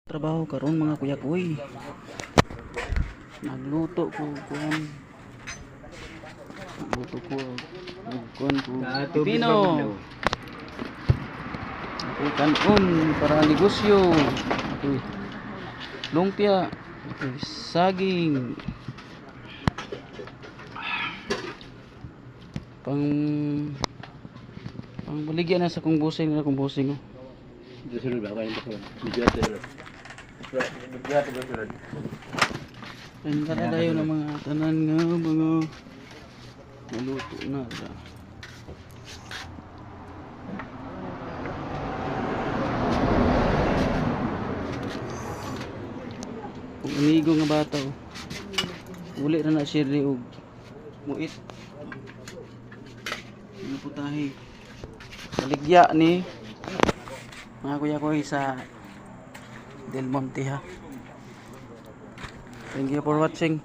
Trabaho karon mga kuya kuy. Nagluto ko kuan. Nagluto ko kuan ko. Pipino. Ako kanon para negosyo. Ako lumpia, ako saging. Pang baligyan na sa kong busing na kong busing. Susunod ba kayo ito? Bigat na. Bigat na susunod. Yan kada dayo ng mga tanan nga mga naluto na sa. Kung amigo nga bata uli na na siya og muit. Ano putahe? Baligya ni mga kuya ko sa Del Monte ha. Thank you for watching.